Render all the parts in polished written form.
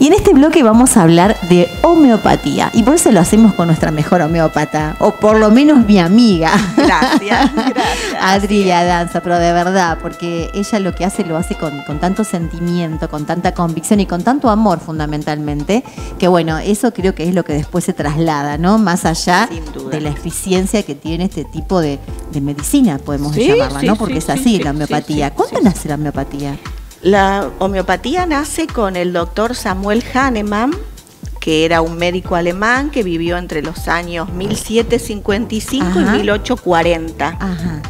Y en este bloque vamos a hablar de homeopatía. Y por eso lo hacemos con nuestra mejor homeópata, o por lo menos mi amiga. Gracias. Adri Adanza, pero de verdad, porque ella lo que hace, lo hace con tanto sentimiento, con tanta convicción y con tanto amor fundamentalmente, que bueno, eso creo que es lo que después se traslada, ¿no? Más allá de la eficiencia que tiene este tipo de medicina, podemos llamarla, ¿no? Porque es así la homeopatía. ¿Cuándo nace la homeopatía? La homeopatía nace con el doctor Samuel Hahnemann, que era un médico alemán que vivió entre los años 1755 y 1840. Ajá.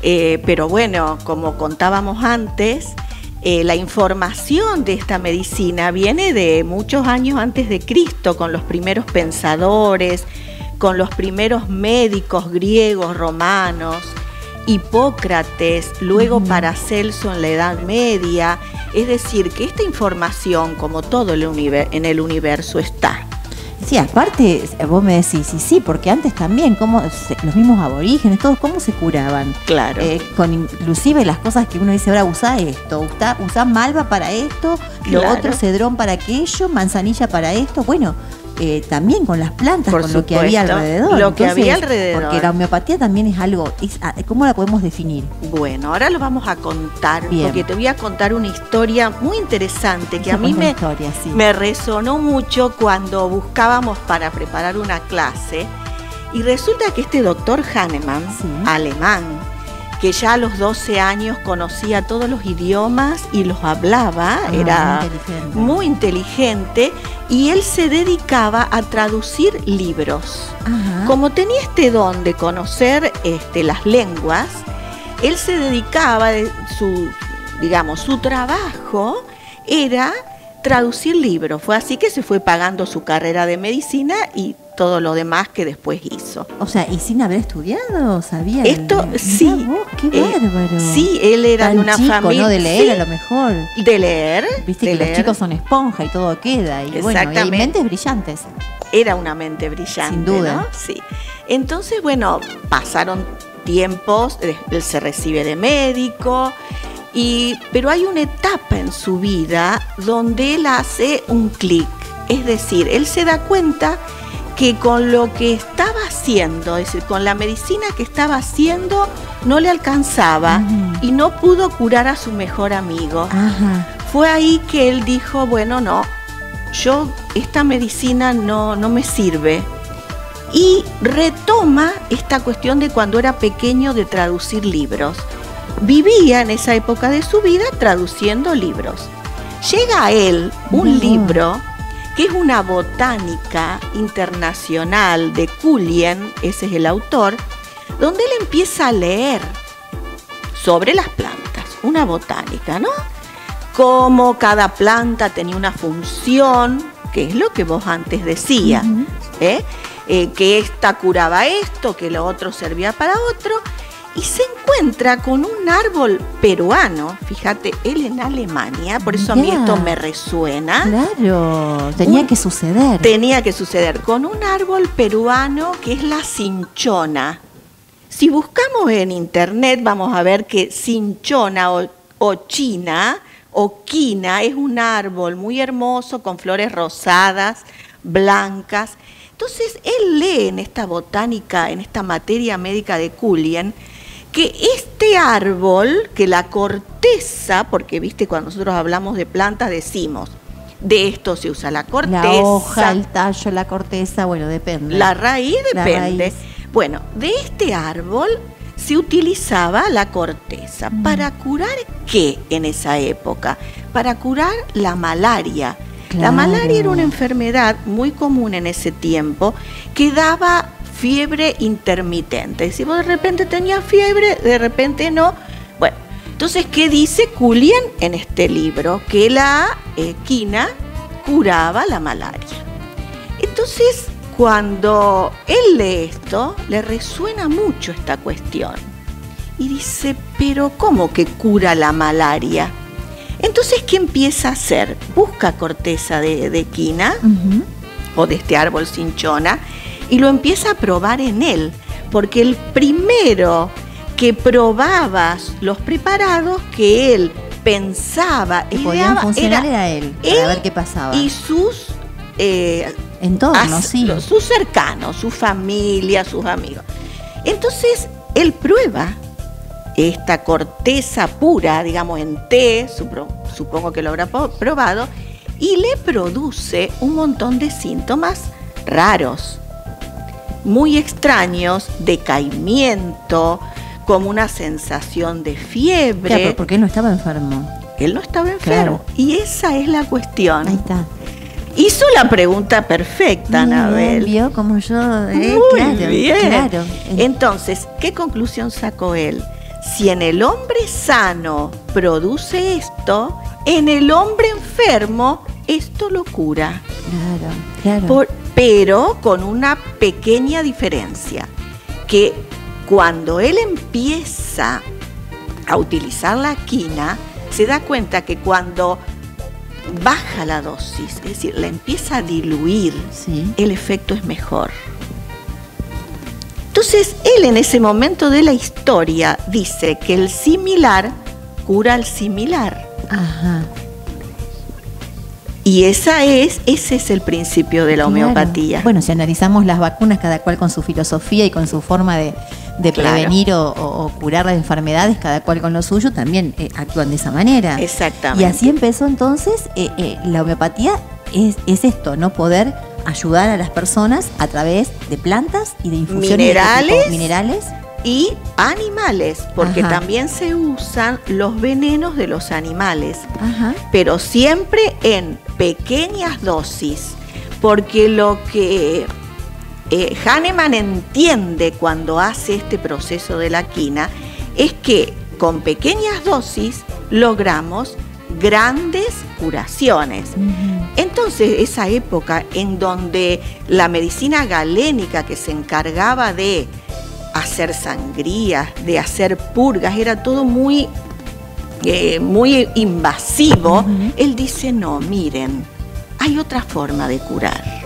Pero bueno, como contábamos antes, la información de esta medicina viene de muchos años antes de Cristo, con los primeros pensadores, con los primeros médicos griegos, romanos, Hipócrates, luego Paracelso en la Edad Media. Es decir, que esta información, como todo en el universo, está. Sí, aparte, vos me decís, sí, porque antes también, los mismos aborígenes, todos, ¿cómo se curaban? Claro. Con inclusive las cosas que uno dice, ahora usá esto, usá malva para esto, lo otro cedrón para aquello, manzanilla para esto, bueno, también con las plantas, con lo que había alrededor. Había alrededor. Porque la homeopatía también es algo, ¿cómo la podemos definir? Bueno, ahora lo vamos a contar, porque te voy a contar una historia muy interesante que a mí me resonó mucho cuando buscábamos para preparar una clase, y resulta que este doctor Hahnemann, alemán, que ya a los 12 años conocía todos los idiomas y los hablaba, era muy inteligente, y él se dedicaba a traducir libros. Ajá. Como tenía este don de conocer las lenguas, él se dedicaba, su trabajo era traducir libros. Fue así que se fue pagando su carrera de medicina y todo lo demás que después hizo. O sea, ¿y sin haber estudiado? ¿Sabía? Esto sí. Vos, ¡qué bárbaro! Sí, él era tan de una chico, familia. ¿No? De leer, a lo mejor. De leer. Viste que los chicos son esponja y todo queda. Y bueno, y hay mentes brillantes. Era una mente brillante. Sin duda. ¿No? Sí. Entonces, bueno, pasaron tiempos, él se recibe de médico. Pero hay una etapa en su vida donde él hace un clic, es decir, él se da cuenta que con lo que estaba haciendo, es decir, con la medicina que estaba haciendo, no le alcanzaba y no pudo curar a su mejor amigo. Fue ahí que él dijo, bueno, no, esta medicina no me sirve. Y retoma esta cuestión de cuando era pequeño de traducir libros. Vivía en esa época de su vida traduciendo libros. Llega a él un libro que es una botánica internacional de Cullen, ese es el autor, donde él empieza a leer sobre las plantas, una botánica, ¿no? Cómo cada planta tenía una función, que es lo que vos antes decías, que esta curaba esto, que lo otro servía para otro. Y se encuentra con un árbol peruano, fíjate, él en Alemania, por eso a mí esto me resuena. Claro, tenía que suceder. Tenía que suceder, con un árbol peruano que es la cinchona. Si buscamos en internet vamos a ver que cinchona o china o quina es un árbol muy hermoso con flores rosadas, blancas. Entonces él lee en esta botánica, en esta materia médica de Cullen, que este árbol, que la corteza, porque viste cuando nosotros hablamos de plantas decimos, de esto se usa la corteza. La hoja, el tallo, la corteza, bueno, depende. La raíz depende. Bueno, de este árbol se utilizaba la corteza. ¿Para curar qué en esa época? Para curar la malaria. Claro. La malaria era una enfermedad muy común en ese tiempo que daba fiebre intermitente. Es decir, vos de repente tenías fiebre, de repente no. Bueno, entonces, ¿qué dice Cullen en este libro? Que la quina curaba la malaria. Entonces, cuando él lee esto, le resuena mucho esta cuestión. Y dice, ¿pero cómo que cura la malaria? Entonces, ¿qué empieza a hacer? Busca corteza de quina o de este árbol cinchona y lo empieza a probar en él, porque el primero que probaba los preparados que él pensaba. Que podían funcionar era él, para ver qué pasaba. Y sus entornos, sí. Sus cercanos, su familia, sus amigos. Entonces, él prueba esta corteza pura, digamos en té, supongo que lo habrá probado, y le produce un montón de síntomas raros, muy extraños, decaimiento, como una sensación de fiebre. Claro, porque él no estaba enfermo. Él no estaba enfermo. Claro. Y esa es la cuestión. Ahí está. Hizo la pregunta perfecta, Anabel. Vio como yo. Muy claro, bien. Claro. Entonces, ¿qué conclusión sacó él? Si en el hombre sano produce esto, en el hombre enfermo esto lo cura. Claro. Pero con una pequeña diferencia, que cuando él empieza a utilizar la quina, se da cuenta que cuando baja la dosis, es decir, la empieza a diluir, sí, el efecto es mejor. Entonces, él en ese momento de la historia dice que el similar cura al similar. Ajá. Y ese es el principio de la homeopatía. Bueno, si analizamos las vacunas, cada cual con su filosofía y con su forma de prevenir o curar las enfermedades, cada cual con lo suyo, también actúan de esa manera. Exactamente. Y así empezó entonces, la homeopatía es esto, ¿no? Poder ayudar a las personas a través de plantas y de infusiones minerales y animales, porque también se usan los venenos de los animales. Ajá. Pero siempre en pequeñas dosis, porque lo que Hahnemann entiende cuando hace este proceso de la quina es que con pequeñas dosis logramos grandes curaciones. Uh-huh. Entonces, esa época en donde la medicina galénica, que se encargaba de hacer sangrías, de hacer purgas, era todo muy invasivo, uh-huh, él dice, no, miren, hay otra forma de curar.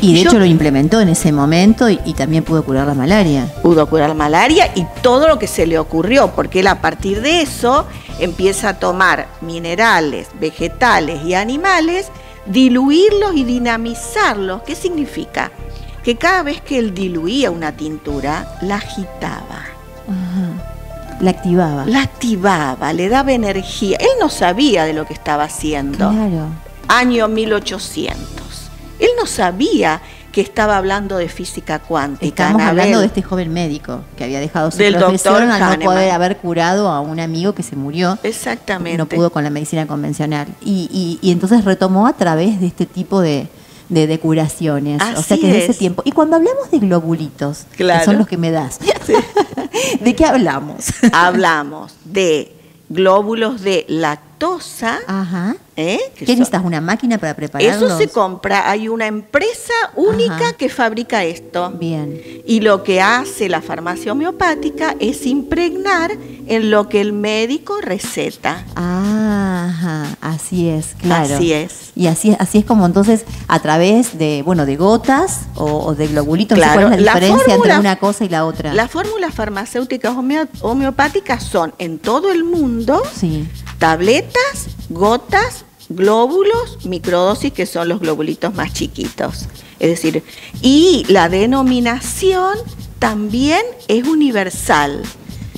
Y de hecho lo implementó en ese momento y también pudo curar la malaria. Pudo curar la malaria y todo lo que se le ocurrió, porque él a partir de eso empieza a tomar minerales, vegetales y animales, diluirlos y dinamizarlos. ¿Qué significa? Que cada vez que él diluía una tintura, la agitaba. Ajá. La activaba. La activaba, le daba energía. Él no sabía de lo que estaba haciendo. Claro. Año 1800. Él no sabía que estaba hablando de física cuántica. Estamos hablando de este joven médico que había dejado su profesión al no poder haber curado a un amigo que se murió. Exactamente. No pudo con la medicina convencional. Y entonces retomó a través de este tipo de curaciones. Así o sea que de ese es. tiempo. Y cuando hablamos de globulitos, claro, que son los que me das, sí. ¿De qué hablamos? Hablamos de glóbulos de lactosa. Ajá. ¿Qué necesitas? ¿Una máquina para prepararlos? Eso se compra. Hay una empresa única, ajá, que fabrica esto. Bien. Y lo que hace la farmacia homeopática es impregnar en lo que el médico receta. Ajá, así es, claro. Así es. Y así es como entonces a través de gotas o de globulitos. Claro, ¿Cuál es la diferencia entre una cosa y la otra? Las fórmulas farmacéuticas homeopáticas son en todo el mundo, sí, tabletas, gotas, glóbulos, microdosis, que son los globulitos más chiquitos. Es decir, y la denominación también es universal.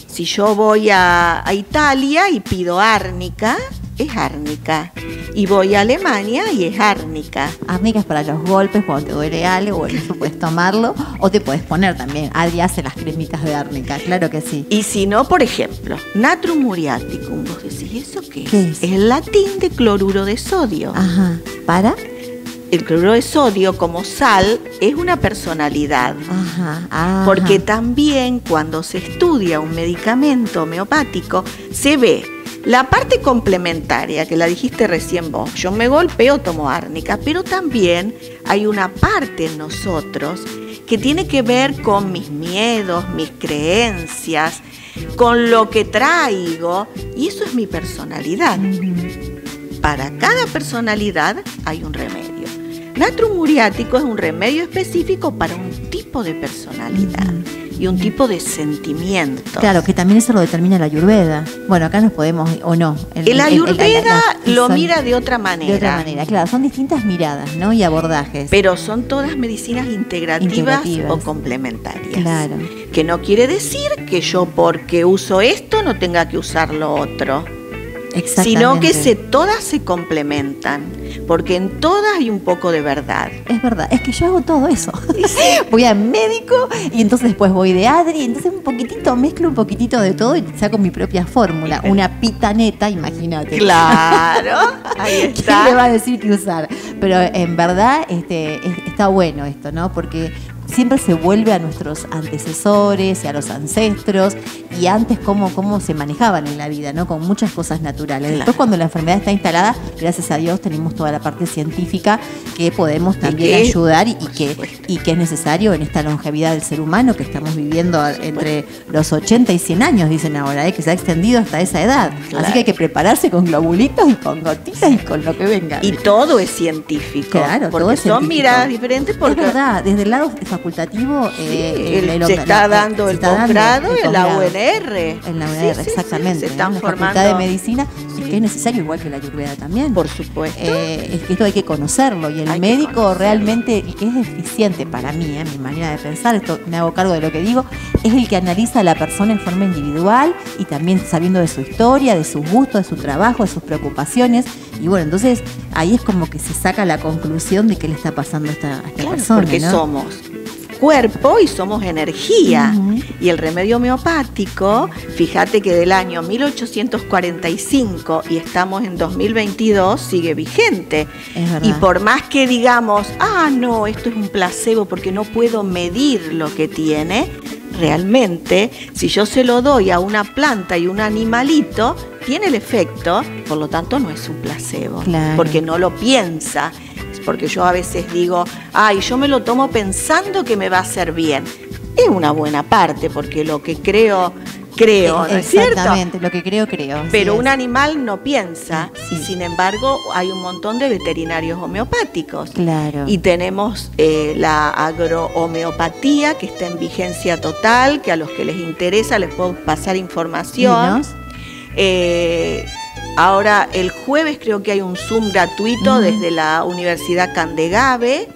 Si yo voy a Italia y pido árnica, es árnica. Y voy a Alemania y es árnica. Árnica es para los golpes, cuando te duele algo, bueno, eso puedes tomarlo. O te puedes poner también. Adri hace las cremitas de árnica, claro que sí. Y si no, por ejemplo, Natrum muriaticum, vos decís, ¿eso qué es? ¿Qué es? Es el latín de cloruro de sodio. Ajá, ¿para? El cloruro de sodio como sal es una personalidad. Ajá, ajá. Porque también cuando se estudia un medicamento homeopático se ve la parte complementaria, que la dijiste recién vos. Yo me golpeo, tomo árnica, pero también hay una parte en nosotros que tiene que ver con mis miedos, mis creencias, con lo que traigo, y eso es mi personalidad. Uh-huh. Para cada personalidad hay un remedio. Natrum muriático es un remedio específico para un tipo de personalidad. y un tipo de sentimiento. Claro, que también eso lo determina la Ayurveda. Bueno, acá nos podemos, o no. El Ayurveda lo mira de otra manera. De otra manera, claro, son distintas miradas, ¿no? Y abordajes. Pero son todas medicinas integrativas o complementarias. Claro. Que no quiere decir que yo porque uso esto no tenga que usar lo otro. Sino que todas se complementan, porque en todas hay un poco de verdad. Es verdad, es que yo hago todo eso. Voy al médico y entonces después voy de Adri, entonces mezclo un poquitito de todo y saco mi propia fórmula. Una pitaneta, imagínate. Claro, ahí está. ¿Quién le va a decir qué usar? Pero en verdad está bueno esto, ¿no? Porque siempre se vuelve a nuestros antecesores y a los ancestros y antes cómo se manejaban en la vida, ¿no? Con muchas cosas naturales. Claro. Después cuando la enfermedad está instalada, gracias a Dios tenemos toda la parte científica que podemos también ayudar y que es necesario en esta longevidad del ser humano que estamos viviendo entre los 80 y 100 años, dicen ahora, que se ha extendido hasta esa edad. Claro. Así que hay que prepararse con globulitos y con gotitas y con lo que venga. Y todo es científico. Claro, porque todo es son miradas diferentes. Porque es verdad, desde el lado facultativo se está dando el posgrado en la UNR. En la UNR, exactamente. Se están en la formando. Facultad de Medicina, y que es necesario, igual que la Ayurveda también. Por supuesto. Es que esto hay que conocerlo. Y el médico realmente, que es eficiente para mí, mi manera de pensar, esto me hago cargo de lo que digo, es el que analiza a la persona en forma individual y también sabiendo de su historia, de sus gustos, de su trabajo, de sus preocupaciones. Y bueno, entonces ahí es como que se saca la conclusión de qué le está pasando a esta persona. Porque ¿no? somos cuerpo y somos energía. Y el remedio homeopático, fíjate que del año 1845 y estamos en 2022, sigue vigente. Y por más que digamos, no, esto es un placebo porque no puedo medir lo que tiene, realmente, si yo se lo doy a una planta y un animalito, tiene el efecto, por lo tanto no es un placebo, porque no lo piensa. Porque yo a veces digo, yo me lo tomo pensando que me va a hacer bien. Es una buena parte, porque lo que creo, ¿no es cierto? Exactamente, lo que creo. Pero un animal no piensa, y sin embargo hay un montón de veterinarios homeopáticos. Claro. Y tenemos la agrohomeopatía, que está en vigencia total, que a los que les interesa les puedo pasar información. Ahora, el jueves creo que hay un Zoom gratuito desde la Universidad Candegave.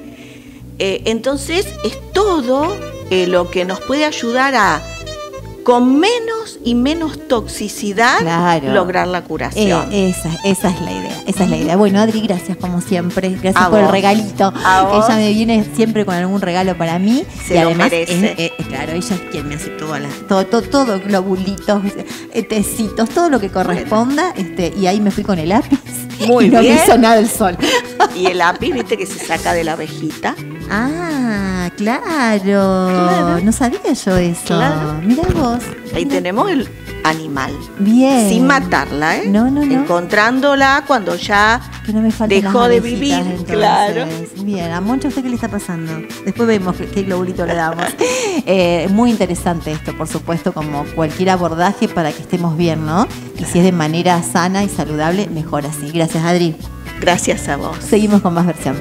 Entonces, es todo lo que nos puede ayudar a, con menos y menos toxicidad, lograr la curación. Esa es la idea. Esa es la idea. Bueno, Adri, gracias como siempre. Gracias por el regalito. Ella me viene siempre con algún regalo para mí. Se lo merece. Claro, ella es quien me hace todo, globulitos, tecitos, todo lo que corresponda. Y ahí me fui con el lápiz. Muy bien. No me hizo nada el sol. Y el lápiz, viste, que se saca de la abejita. Claro. No sabía yo eso. Claro. Mirá vos. Ahí tenemos el animal. Bien. Sin matarla, No. Encontrándola cuando ya dejó de vivir. Entonces. Claro. Bien, a Moncha, ¿usted qué le está pasando? Después vemos qué globulito le damos. Muy interesante esto, por supuesto, como cualquier abordaje para que estemos bien, ¿no? Y si es de manera sana y saludable, mejor así. Gracias, Adri. Gracias a vos. Seguimos con más versión.